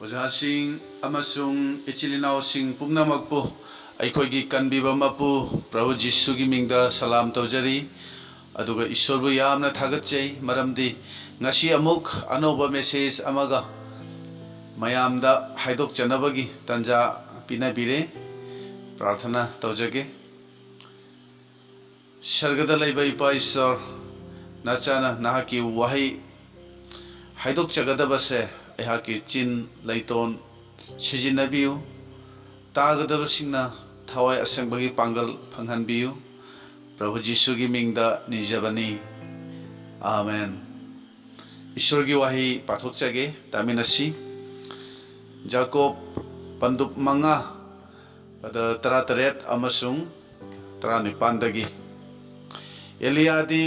Ojasing amasung ichilinawsing pugnamakpo aikoigi kanbiba mapu Prabhu Jisugi mingda salam tawjari aduga Ishwarbu yamna thagatjai maramdi ngasi amuk anoba message amaga mayamda haidokjanabagi tanja pinabire प्रार्थना तौजगे सर्गदा लैबा इपा ईश्वर नचाना नाहाकी वही हाइदोक जगदबसे अहाकी चिन लैतोन सिजिनबियु तागदबसिंगना थवाई असंगबगी पांगल फंगहनबियु प्रभु जीसुगी मिंगदा निजबनी आमेन। ईश्वरगी वही पाथोकजगे तामिनसी जाकोब पंदुप मंगा तरा तरेत अमसुंग तरा निपानदगी एलियादी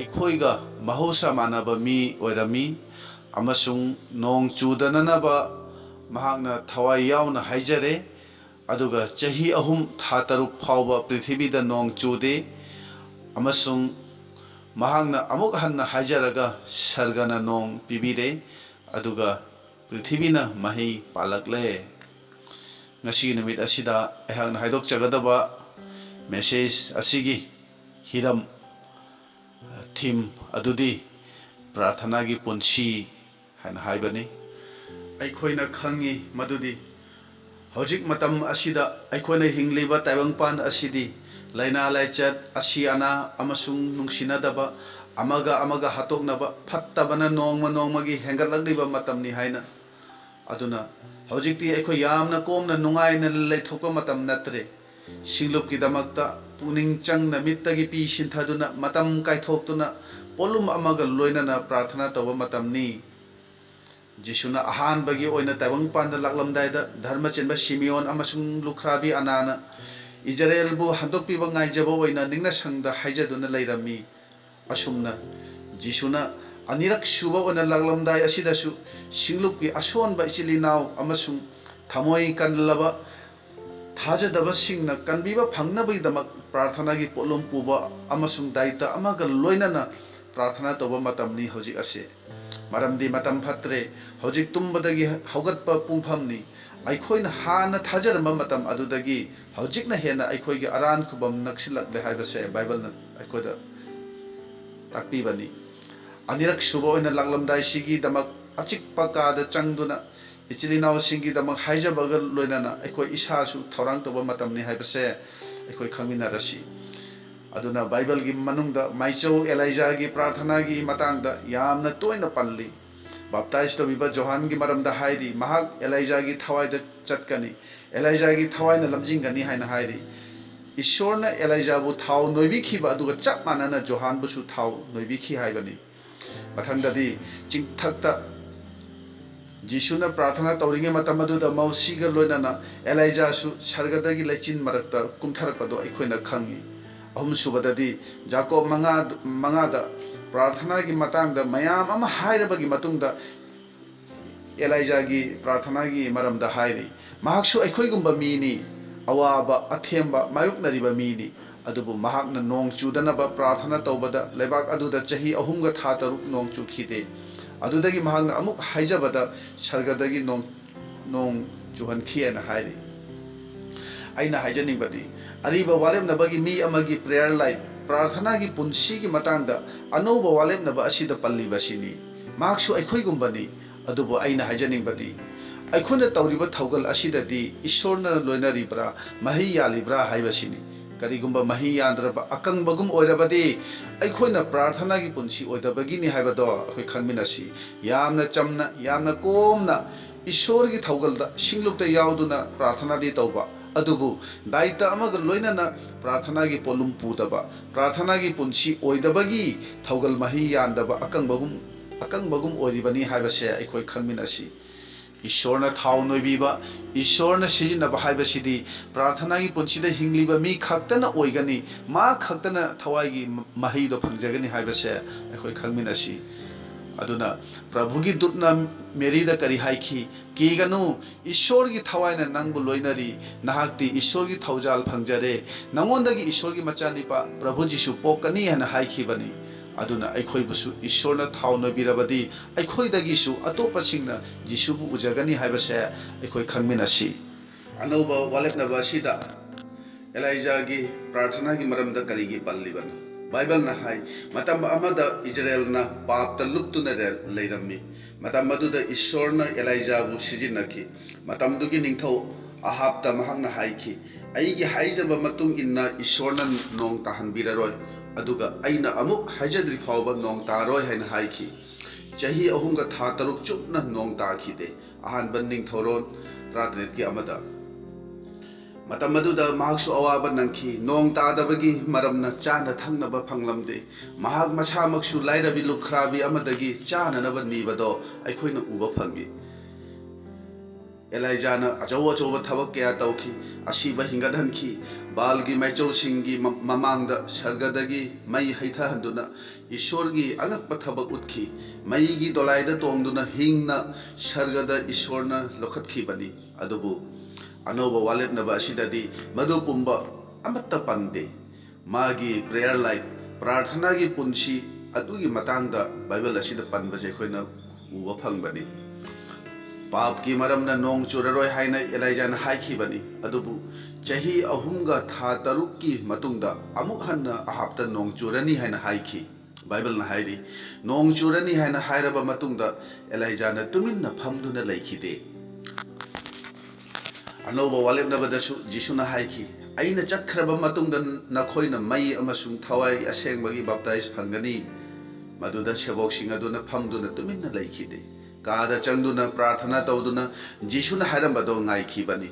अखोइगा महौसा मानब मी ओइरमी अमसुंग नोंग चुदननबा महाकना थवाई यावना हाइजरे अदुगा चही अहुम था तरुक फावबा पृथ्वीदा नोंग चुदे अमसुंग महाकना अमुक हन्ना हाइजरगा सर्गना नोंग पिबिरे अदुगा पृथ्वीना मही पालकले। ngasi numit asida ehang haidok jagadaba message asigi hiram thim adudi प्रार्थना की पुंसी है हाइबनी अखोइना खंगी मदुदी हौजिक मतम असिदा अखोइना हिंगलिबा ताइबंगपान असिदी लाइना लाइचत असि अना अमसुंग नुंगसिनादबा अमगा अमगा हातोकनबा फत्तबना नोंगमा नोंगमागी हेंगतलगलिबा मतमनी हाइना अदुना हौजिकती अखो यामना कोमना नुंगाइना लेथोकपा मतम नत्रे सिंगलुपकी दमकता पुनिंग चंगना मित्तगी पी सिंथादुना मतम काइथोक्तुना पोलुम अमगा लोइनाना प्रार्थना तौबा मतमनी जिसुना अहानबगी ओइना ताइबंगपानदा लाकलमदाइदा धर्म चेनबा सिमियोन अमसुंग लुख्राबी अनाना इजराइलबु हंदोकपीबा ngaijaba ओइना निंगना संगदा हाइजदुना लैरमी असुमना जिसुना अनिरक सुबा ओना लागलमदाय असिदासु सिंगलुकपी असोनबा इचिलिनाव अमसुंग थमोय कनलबा थाजदबसिंगना कनबीबा फंगनबगीदमक प्रार्थनागी पोलुम पुबा अमसुंग दायित्व अमगा लोइनाना प्रार्थना तौबा मतमनी हौजिक असे मरमदी मतम फत्रे हौजिक तुम्बदगी हौगतपा पुंफमनी अखोइना हाना थाजरमबा मतम अदुदगी हौजिकना हेना अखोइगी अरान खुबम नक्सिलकले हाइबसे बाइबलना अखोइदा ताकपीबनी अनिरक सुबा ओइना लागलमदाय सिगी दमक अचिकपा कादा चंगदुना इचिलिनाव सिंगी दमक हाइजबगा लोइनाना अखोइ इसासु थौरांग तौबा मतमनी हाइबसे अखोइ खंगमिनारसी अदुना बाइबल की मनुंगदा माइचौ एलाइजा की प्रार्थना की मतंगदा यामना तोइना पल्ली बाप्ताइज तौबिबा जोहान की मरमदा हाइरी महाक एलाइजा की थवाइदा चटकनी एलाइजा की थवाइना लमजिंगनी हाइना हाइरी ईश्वरना एलाइजाबु थाव नोइबिखिबा अदुगा चप मानना जोहानबुसु थाव नोइबिखि हाइबनी मथंगददी चिंथक्ता जिसुना प्रार्थना तौरिंगे मतमदुदा मौसीगा लोइनाना एलाइजासु सर्गदगी लैचिन मरक्ता कुमथरकदो अखोइना खंगी अहुम सुबददी जाकोब मंगादा प्रार्थना की मतंगदा मयाम अमा हाइरबगी मतुंगदा एलाइजा की प्रार्थना की मरमदा हाइरी महाकसु अखोइगुंबा मीनी अवाबा अथेंबा मायुकनरिबा मीनी अदुबु महाकना नोंग चुदनबा प्रार्थना तौबदा लेबाक अदुदा चही अहुमगा था तरुक नोंग चुखिदे अदुदगी महाकना अमुक हाइजबदा सर्गदगी नोंग चुहनखिएना हाइरी आइना हाइजनिंगबदी अरीबा वालेमनबगी मी अमगी प्रेयर लाइफ प्रार्थना की पुंसी की मतंगदा अनौबा वालेमनबा असिदा पल्लीबसिनी महाकसु अखोइगुंबनी अदुबु आइना हाइजनिंगबदी अखोइना तौरिबा थौगल असिददी ईश्वरना लोइनरिब्रा मही यालिब्रा हाइबसिनी करिगुंबा मही यान्द्रबा अकंबगुम ओइरबदी अखोइना प्रार्थना की पुंसी ओइदबगिनी हाइबदो अखोइ खंगमिनसी यामना चमना यामना कोमना ईश्वर की थौगलदा सिंगलुकता यावदुना प्रार्थना दी तौबा अदुबु दायित्व अमग लोइनना प्रार्थना की पोलुम पुदबा प्रार्थना की पुंसी ओइदबगी थौगल मही यान्दबा अकंबगुम ओइरिबनी हाइबसे अखोइ खंगमिनसी ईश्वरना थाव नोइबिबा ईश्वरना सिजिनबा हाइबसिदी प्रार्थना की पुंसीदा हिंगलिबा मी खक्तना ओइगनी मा खक्तना थवाइगी महीदो फंगजगनी हाइबसे अखोइ खंगमिनसी अदुना प्रभु की दूतना मेरीदा करी हाइखी कीगनु ईश्वर की थवाइना नंगबु लोइनरी नाहाक्ति ईश्वर की थौजाल फंगजरे नंगोंदगी ईश्वर की मचानिपा प्रभु जीशु पोकनी हना हाइखीबनी aduna aikhoi busu ishorna thauna birabadi aikhoi dagisu atopa singna jisu bu ujagani haibase aikhoi khangminasi anoba walekna basida Elijah gi प्रार्थना की मरम द करी की पल्ली बन बाइबल ना हाई मतम अमद इजराइल ना पाप त लुप्तु न लेरमी मतम मधु द ईश्वर न एलाइजा बु सिजिन नखी मतम दुगी निंथौ अहाब त महक न हाई की अईगी हाइजब मतुंग इन्ना ईश्वर न नोंग ताहन बिररोय अदुगा अइना अमुक हाइजद्रि फावब नोंग तारोय हैन हाई की चही अहुम ग था तरुक चुप न नोंग ताखीदे अहान बन निंथौरोन त्रातनेत की अमदा मतम मधुदा महाकसु अवाब नंखी नोंग तादबगी मरमना चाना थंगनब फंगलमदे महाक मसामकसु लाइरबी लुखराबी अमदगी चाननब नीबदो अखोइना उब फंगी एलाइजाना अचौ अचौब थबक कया तौखी असीब हिंगदहनखी बालगी मैचौसिंगी ममांगदा सर्गदगी मई हैथहंदुना ईश्वरगी अगकप थबक उतखी मईगी दोलाइदा तोंगदुना हिंगना सर्गदा ईश्वरना लोखतखीबनी अदुबु अनोबा वालेपनबा असिददी मधु पुंबा अमत्ता पंदे मागी प्रेयर लाइफ प्रार्थना की पुंसी अदुगी मतांगदा बाइबल असिदा पनबजे खोइना उबा फंगबनी पाप की मरमना नोंग चुररोय हाइना एलाइजाना हाइखीबनी अदुबु चही अहुमगा था तरुक की मतुंगदा अमुक हन्ना अहाबता नोंग चुरनी हाइना हाइखी बाइबल ना हाइरी नोंग चुरनी हाइना हाइरबा मतुंगदा एलाइजाना तुमिन्ना फमदुना लैखीदे अनोबा वालेपनबदसु जिसुना हाइखी अइना चतखरबा मतुंगदा नखोइना मई अमसुंग थवाई असेंगबगी बाप्ताइज फंगनी मदुदा सेवोकसिंग अदुना फमदुना तुमिन्ना लैखीदे कादा चंगदुना प्रार्थना तौदुना जिसुना हाइरंबदो ngaikibani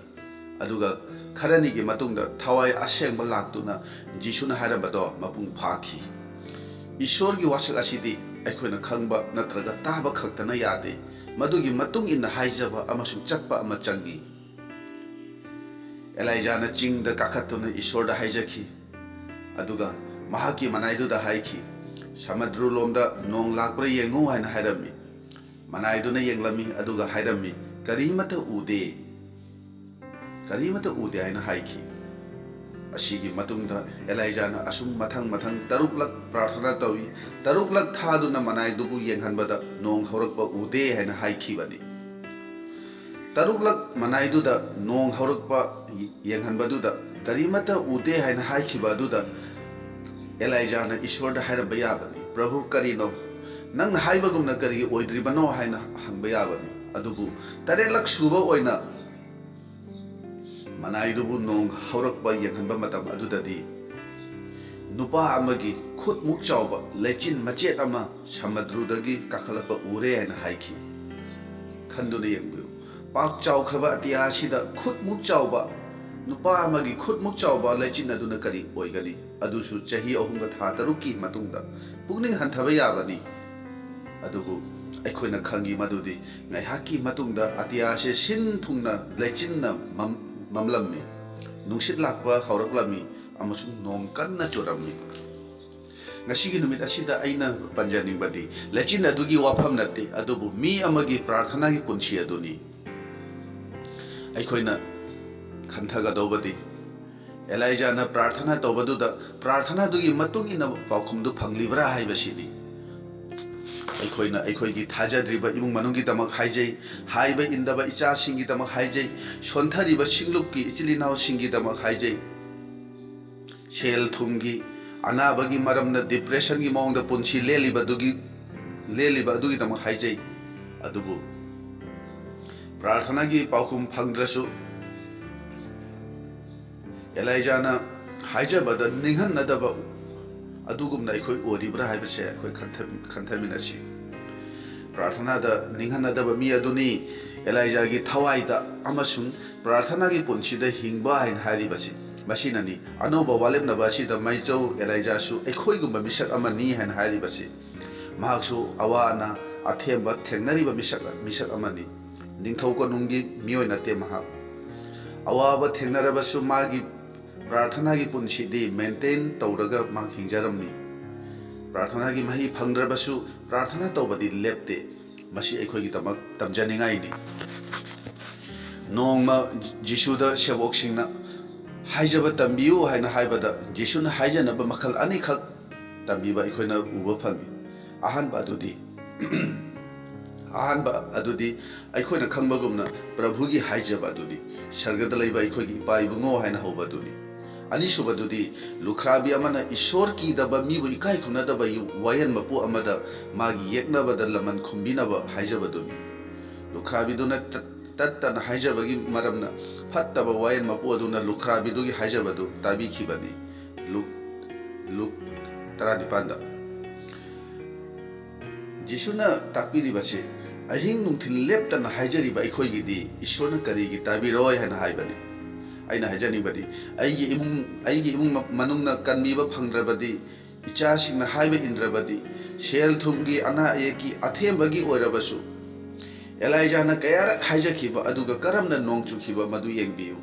aduga kharani gi matungda thawai asengba lakduna jisuna hairambado mapung phakhi ईश्वर की वासक असिदी अखोइना खंगबा नत्रगा ताबा खक्तना यादे मदुगी मतुंग इन हाइजबा अमसुंग चटपा अमा चंगी एलाइजाना चिंगदा काखतुना ईश्वरदा हाइजखी अदुगा महाकी मनाइदुदा हाइखी समुद्र लोमदा नोंग लाकप्रा येंगु हाइना हाइरमी मनाइदुना येंगलमी अदुगा हाइरमी करीमता उदे हाइना हाइखी असीगी मतुंगदा एलाइजाना असुम मथंग मथंग तरुकलक प्रार्थना तवी तरुकलक थादुना मनाइदुबु येंगहनबदा नोंग हौरकपा उदे हाइना हाइखीबनी तरुकलक मनाइदुदा नोंग हौरकपा येंगहनबदुदा करीमता उदे हाइना हाइखीबा अदुदा एलाइजाना ईश्वरदा हाइरबा याबनी प्रभु करीनो नंग हाइबगुमना करी ओइद्रिबनो हाइना हंबा याबनी अदुबु तरेलक सुबा ओइना मनाइदुबु नोंग हौरकपा येंगहनबा मतम अदुददी नुपा अमगी खुद मुक चावबा लेचिन मचेत अमा समुद्रदगी काखलपा उरे हाइना हाइखी खंदुना येंगबु पाक चावखबा अतियासिदा खुद मुक चावबा नुपा अमगी खुद मुक चावबा लेचिन अदुना करी ओइगनी अदुसु चही अहुंगा था तरुकी मतुंगदा पुगनिंग हंथबा याबनी अदुबु अखोइना खंगी मदुदी ngaihaki matungda atiase sin thungna leichinna mamlammi nungsit lakwa hauraklammi amasung nong kanna churammi ngasigi numit asida aina panjanibadi leichin adugi wafam natte adubu mi amagi प्रार्थना की punsi aduni अखोइना खंथगा दौबदी एलाइजाना प्रार्थना तौबदुदा प्रार्थना दुगी मतुंग इना पाखुमदु फंगलिब्रा हाइबसिनी अखोइना अखोइगी थाजद्रिबा इमुंग मनुंगी तमक हाइजै हाइबा इंदबा इचा सिंगी तमक हाइजै सोंथरिबा सिंगलुपकी इचिलिनाव सिंगी तमक हाइजै सेल थुमगी अनाबगी मरमना डिप्रेशन की मौंगदा पुंसी लेलिबा दुगी तमक हाइजै अदुबु प्रार्थना की पाखुम फंगद्रसु एलाइजाना हाइजबदा निंगहनदबा अदुगुमना अखोइ ओरिब्रा हाइबसे अखोइ खंथमिनसि प्रार्थनादा निंगहनदबा मी अदुनी एलाइजागी थवाइदा अमसुंग प्रार्थना की पुंसिदा हिंगबा हाइन हारिबसि मसिननी अनोबा वालेपनबा असिदा मैचौ एलाइजासु अखोइगुमबा मिसक अमनी हाइन हारिबसि महाकसु अवा अना अथेंबा थेंगनरिबा मिसक अमनी निंथौको नुंगी मियोय नते महा अवाबा थेंगनरबसु मागी प्रार्थना की पुंसीदी मेंटेन तौरगा माक हिंजरमनी प्रार्थना की मही फंगद्रबसु प्रार्थना तौबदी लेप्ते मसी अखोइगी तमक तमजनिंगाइनी नोंगमा जिसुदा सेवोकसिंगना हाइजबा तंबियु हाइना हाइबदा जिसुना हाइजनबा मखल अनिखक तमीबा अखोना उब फंगी अहनबा अदुदी अहनबा अदुदी अखोना खंगबगुमना प्रभुगी हाइजबा अदुदी स्वर्गदा लैबा अखोगी इपा इबुंगो हाइना हौबा अदुदी अनिसुबदुदी लुखराबी अमना ईश्वर की दबा मीबु इकाई खुनदबा वायन मपु अमदा मागी येकनबदा लमन खुंबिनबा हाइजबदुनी लुखराबीदुना तत्तन हाइजबगी मरमना फत्तबा वायन मपु अदुना लुखराबीदुगी हाइजबदु ताबीखिबनी लुक 19 जिसुना ताकपीरिबसे अहिंग नुंथिल लेप्तना हाइजरिबा अखोइगिदी ईश्वरना करिगी ताबीरोय हाइना हाइबनी अना हाइजनिबदी अइगी इमुंग मनुंगना कनबीबा फंगद्रबदी इचासिंगना हाइबा इंद्रबदी सेल थुमगी अना अयेकी अथेंबगी ओइरबसु एलाइजाना कयारक हाइजखिबा अदुगा करमना नोंगचुखिबा मदु येंगबियु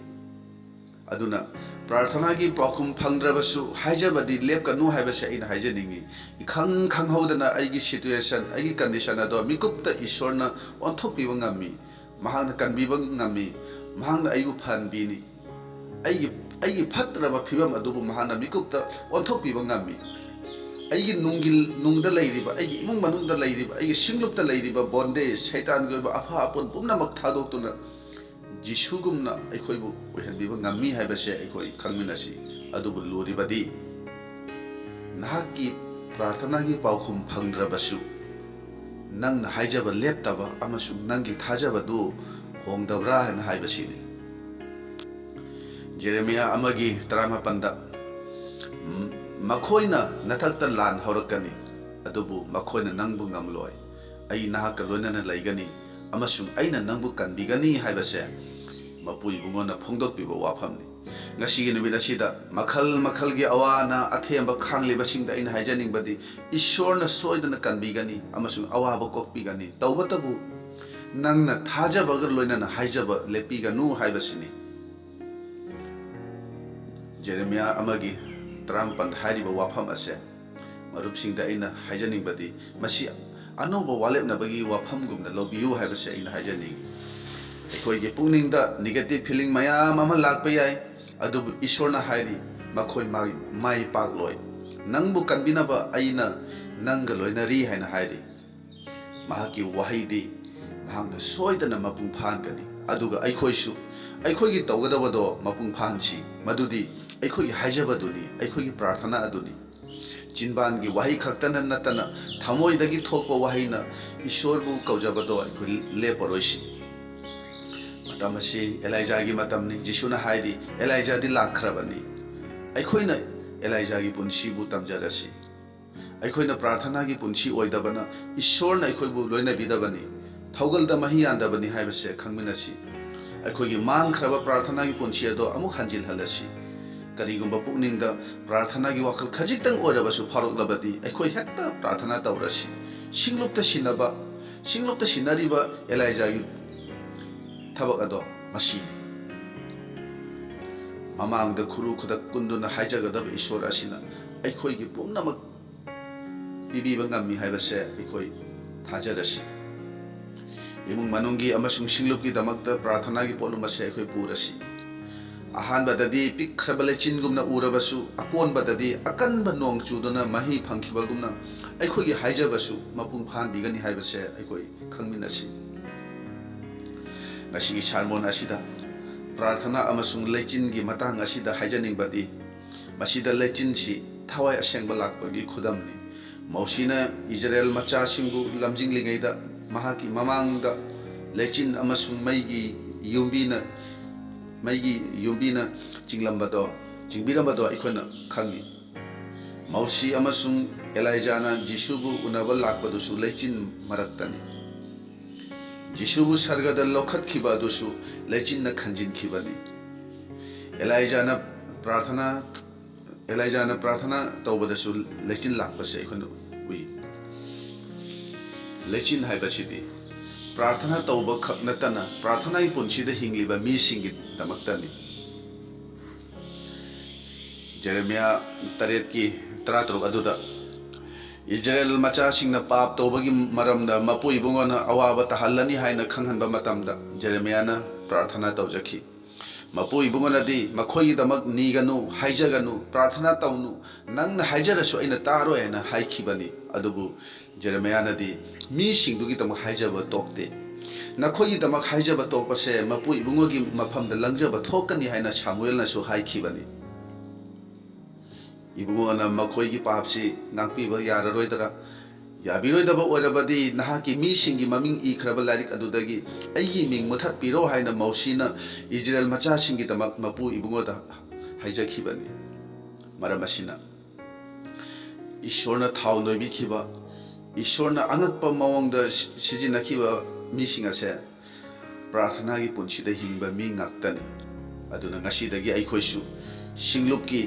अदुना प्रार्थना की पाखुम फंगद्रबसु हाइजबदी लेपकनु हाइबसे अइना हाइजनिंगी इखंग खंगहौदना अइगी सिचुएशन अइगी कंडीशन अदो मिकुप्ता ईश्वरना ओंथोकबिबा ngami महांगना कनबीबा ngami महांगना अइबु फनबीनी अइगी फत्रबा फिबम अदुबु महांगना मिकुप्ता ओंथोकबिबा ngami अइगी नुंगदा लैरिबा अइगी इमुंग मनुंगदा लैरिबा अइगी सिंगलुपता लैरिबा बॉन्डे शैतान गोबा अफा अपन पुमनमक थादोक्तुना जिसुगुमना अखोइबु ओइहनबीबा ngami हाइबसे अखोइ खंगमिनसि अदुबु लोरिबदी नाकी प्रार्थना की पाउखुम फंगद्रबसु नंगना हाइजबा लेप्तबा अमसु नंगी थाजबदु होंगदबरा हन हाइबसिनि जेरेमिया अमगी 35 मखोइना नथक्ता लान हौरकनी अदुबु मखोइना नंगबु ngamloi अइ नाहक लोइनना लैगनी अमसुं अइना नंगबु कनबिगनी हाइबसे मपुई बुंगोना फोंदोकबिबा वाफमनि ngasigi numit asida makhal makhalgi awana athemba khanglibasingda aina haijaningbadi ishorna soidana kanbigani amasung awaba kokpigani tawbatabu nangna thajabagar loinana haijaba lepiganu haibasini Jeremiah amagi 35 hariba wafam ase marupsingda aina haijaningbadi masi anoba walepnabagi wafamgumna lobiyu haibase aina haijaning अखोइगे पुंगनिंगदा negative feeling मयाम अमा लाकपा याय अदुबु ईश्वरना हाइरि मखोइ माइ पागलोय नंगबु कनबिनबा अइना नंग लोइनरी हाइना हाइरि महाकी वहाइदि भांगना सोइदना मपुंग फानगनि अदुगा अखोइसु अखोइगे तौगदबदो मपुंग फानसी मदुदि अखोइगे हाइजबदुनि अखोइगे प्रार्थना अदुनि चिनबानगी वहाइ खक्तन नतना थमोइदगी थोकपा वहाइना ईश्वरबु कौजबदो अखोइ लेपरोइसि तमसी एलाइजागी मतमनी जिसुना हाइदि एलाइजादि लाखरबनी अखोइना एलाइजागी पुंसीबु तमजरसी अखोइना प्रार्थनागी पुंसी ओइदबना ईश्वरना अखोइबु लोइना बिदबनी थौगलदा मही यानदबनी हाइबसे खंगमिनसी अखोइगी मांगखरबा प्रार्थनागी पुंसी अदो अमुक हंजिल हलसी करिगुंबा पुकनिंगदा प्रार्थनागी वखल खजिक्तंग ओइरबसु फरोकलबदी अखोइ हेक्ता प्रार्थना तौरसी सिंगलुप्ता सिनरिबा एलाइजागी थबक अदो मसी ममांगदा खुरु खुदा कुंदुना हाइजगदब ईश्वर असिना अखोइगी पुनमक पिबीबा ngami हाइबसे अखोइ थाजरसी इमुंग मनुंगी अमसुंग सिंगलुपकी दमकता प्रार्थनागी पोलुमसे अखोइ पुरसी अहानबददी पिखरबा लेचिनगुमना उरबसु अकोनबददी अकनबा नोंग चुदुना मही फंखिबगुमना अखोइगी हाइजबसु मपुंग फानबिगनी हाइबसे अखोइ खंगमिनसी ngasigi sarmon asida प्रार्थना अमसुंग लेचिनगी मतंग असिदा हाइजनिंगबदी मसिदा लेचिनसी थवाय असेंगबा लाकपगी खुदमनी मौसीना इजराइल मचासिंगु लमजिंगलिंगैदा महाकी ममांगदा लेचिन अमसुंग मैगी युंबीना चिंगबिरंबदो अखोना खंगी मौसी अमसुंग एलाइजाना जिसुबु उनबा लाकपदुसु लेचिन मरक्तनी जिसुबु सर्गद लौखतखिबा दुसु लेचिनना खंजिनखिबनी एलाइजाना प्रार्थना तौबदसु लेचिन लाकपसे अखोना उई लेचिन हाइबसिदि प्रार्थना तौब खक नतना प्रार्थनाई पुंसीदा हिंगलिबा मीसिंगी दमक्तनी जेरेमिया 8:13 अदुदा इजराइल मचासिंगना पाप तौबगी मरमदा मपुइबुंगना अवाबा तहल्लनी हाइना खंगहनबा मतमदा जेरेमियाना प्रार्थना तौजखि Mapu ibungonadi makhoi damak niganu haijaganu प्रार्थना तौनु नंग हाइजरसु अइना तारो हैना हाइखिबनी अदुबु जेरेमिया नदी मी सिंगदुगी तम हाइजब तोकते नखोई दमक हाइजब तोकपसे मपु इबुंगोगी मफम द लंगजब थोकनी हैना सामुएल नसु हाइखिबनी इबुंगोना मखोईगी पापसी नाकपीब याररोइदरा याबिरोइदब ओरबदी नहाकी मी सिंगी ममिंग इखरब लारिक अदुदगी अइगी मिंग मुथत पिरो हैना मौसीना इजराइल मचा सिंगी दमक मपु इबुंगोदा हाइजखिबनी मरमसिना ईश्वरना थाव नोबिखिबा ईश्वरना अंगकप मवंगद सिजिनखिबा मीसिंग असे प्रार्थना की पुंसीद हिंगबा मी ngakतनी अदुना ngasiदगी अइखोइसु सिंगलुपकी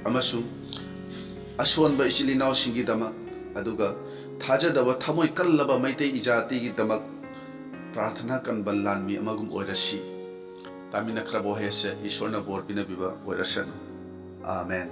अमसुंग असोनबा इचिलिनाव सिंगी दमक अदुगा थाजदब थमोय कल्लबा मैते इजाति की दमक प्रार्थना कनबल लानमी अमगुम ओइरसी तामिना खरबो हेसे ईश्वरना बोर पिनबिबा ओइरसन आमेन।